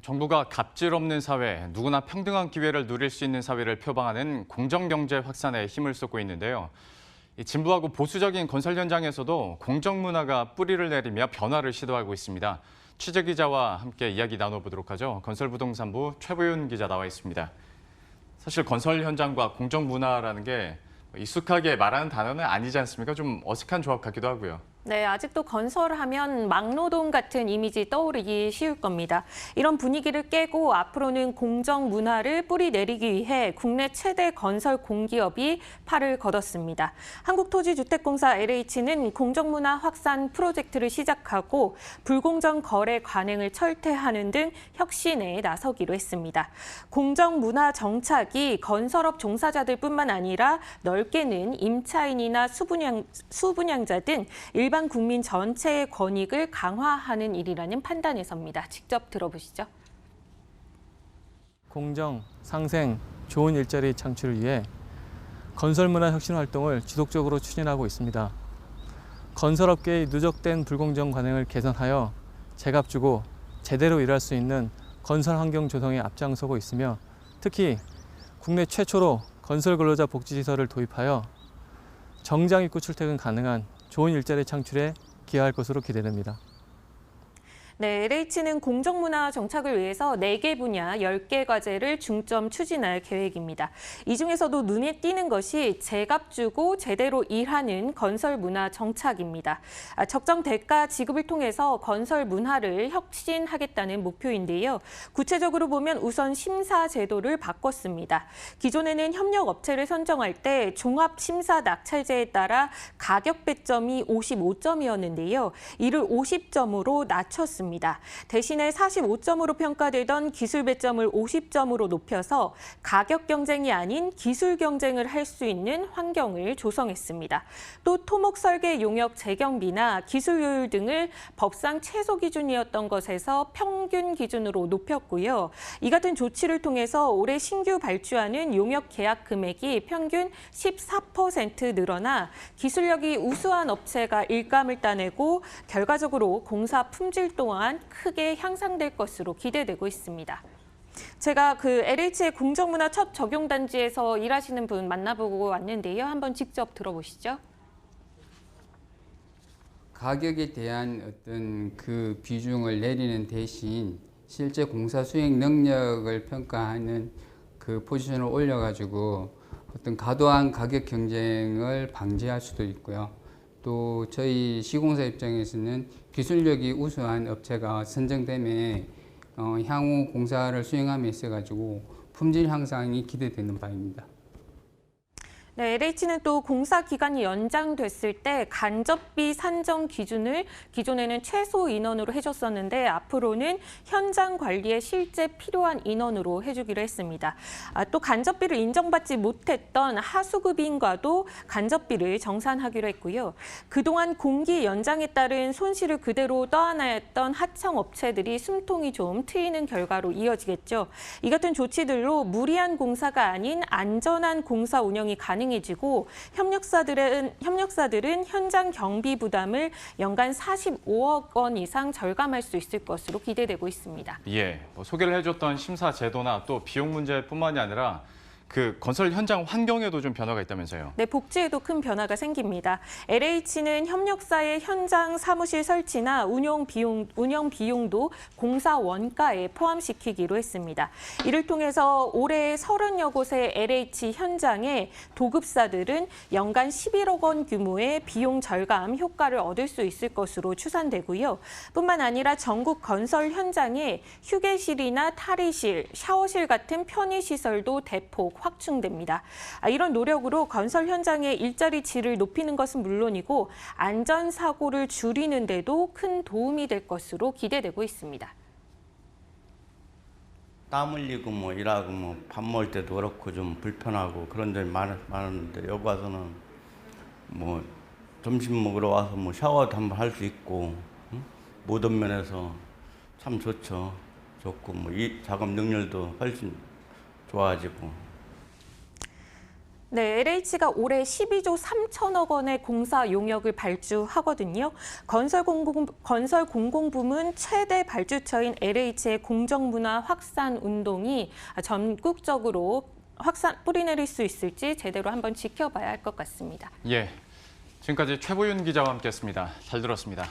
정부가 갑질 없는 사회, 누구나 평등한 기회를 누릴 수 있는 사회를 표방하는 공정경제 확산에 힘을 쏟고 있는데요. 진보하고 보수적인 건설 현장에서도 공정문화가 뿌리를 내리며 변화를 시도하고 있습니다. 취재기자와 함께 이야기 나눠보도록 하죠. 건설부동산부 최보윤 기자 나와 있습니다. 사실 건설 현장과 공정문화라는 게 익숙하게 말하는 단어는 아니지 않습니까? 좀 어색한 조합 같기도 하고요. 네, 아직도 건설하면 막노동 같은 이미지 떠오르기 쉬울 겁니다. 이런 분위기를 깨고 앞으로는 공정 문화를 뿌리 내리기 위해 국내 최대 건설 공기업이 팔을 걷었습니다. 한국토지주택공사 LH는 공정문화 확산 프로젝트를 시작하고 불공정 거래 관행을 철폐하는 등 혁신에 나서기로 했습니다. 공정문화 정착이 건설업 종사자들뿐만 아니라 넓게는 임차인이나 수분양자 등 일반 국민 전체의 권익을 강화하는 일이라는 판단에서입니다. 직접 들어보시죠. 공정, 상생, 좋은 일자리 창출을 위해 건설문화 혁신 활동을 지속적으로 추진하고 있습니다. 건설업계의 누적된 불공정 관행을 개선하여 제값 주고 제대로 일할 수 있는 건설 환경 조성에 앞장서고 있으며 특히 국내 최초로 건설 근로자 복지시설을 도입하여 정장 입고 출퇴근 가능한 좋은 일자리 창출에 기여할 것으로 기대됩니다. 네, LH는 공정문화 정착을 위해서 4개 분야 10개 과제를 중점 추진할 계획입니다. 이 중에서도 눈에 띄는 것이 제값 주고 제대로 일하는 건설 문화 정착입니다. 적정 대가 지급을 통해서 건설 문화를 혁신하겠다는 목표인데요. 구체적으로 보면 우선 심사 제도를 바꿨습니다. 기존에는 협력업체를 선정할 때 종합심사 낙찰제에 따라 가격 배점이 55점이었는데요. 이를 50점으로 낮췄습니다. 대신에 45점으로 평가되던 기술 배점을 50점으로 높여서 가격 경쟁이 아닌 기술 경쟁을 할 수 있는 환경을 조성했습니다. 또 토목 설계 용역 재경비나 기술 요율 등을 법상 최소 기준이었던 것에서 평균 기준으로 높였고요. 이 같은 조치를 통해서 올해 신규 발주하는 용역 계약 금액이 평균 14% 늘어나 기술력이 우수한 업체가 일감을 따내고 결과적으로 공사 품질 또한 크게 향상될 것으로 기대되고 있습니다. 제가 LH의 공정문화 첫 적용 단지에서 일하시는 분 만나보고 왔는데요. 한번 직접 들어보시죠. 가격에 대한 어떤 그 비중을 내리는 대신 실제 공사 수행 능력을 평가하는 그 포지션을 올려가지고 어떤 과도한 가격 경쟁을 방지할 수도 있고요. 또 저희 시공사 입장에서는 기술력이 우수한 업체가 선정되면 향후 공사를 수행함에 있어가지고 품질 향상이 기대되는 바입니다. 네, LH는 또 공사 기간이 연장됐을 때 간접비 산정 기준을 기존에는 최소 인원으로 해줬었는데 앞으로는 현장 관리에 실제 필요한 인원으로 해주기로 했습니다. 또 간접비를 인정받지 못했던 하수급인과도 간접비를 정산하기로 했고요. 그동안 공기 연장에 따른 손실을 그대로 떠안아야 했던 하청 업체들이 숨통이 좀 트이는 결과로 이어지겠죠. 이 같은 조치들로 무리한 공사가 아닌 안전한 공사 운영이 가능해지고 협력사들은 현장 경비 부담을 연간 45억 원 이상 절감할 수 있을 것으로 기대되고 있습니다. 예, 소개를 해줬던 심사 제도나 또 비용 문제뿐만이 아니라 그 건설 현장 환경에도 좀 변화가 있다면서요? 네, 복지에도 큰 변화가 생깁니다. LH는 협력사의 현장 사무실 설치나 운영 비용도 공사 원가에 포함시키기로 했습니다. 이를 통해서 올해 30여 곳의 LH 현장에 도급사들은 연간 11억 원 규모의 비용 절감 효과를 얻을 수 있을 것으로 추산되고요. 뿐만 아니라 전국 건설 현장에 휴게실이나 탈의실, 샤워실 같은 편의시설도 대폭 확충됩니다. 이런 노력으로 건설 현장의 일자리 질을 높이는 것은 물론이고 안전사고를 줄이는 데도 큰 도움이 될 것으로 기대되고 있습니다. 땀 흘리고 일하고 밥 먹을 때도 그렇고 좀 불편하고 그런 점이 많은데 여기 와서는 점심 먹으러 와서 샤워도 한번 할 수 있고 모든 면에서 참 좋죠. 좋고 이 작업 능률도 훨씬 좋아지고. 네, LH가 올해 12조 3천억 원의 공사 용역을 발주하거든요. 건설공공부문 최대 발주처인 LH의 공정문화 확산 운동이 전국적으로 뿌리내릴 수 있을지 제대로 한번 지켜봐야 할 것 같습니다. 예, 지금까지 최보윤 기자와 함께했습니다. 잘 들었습니다.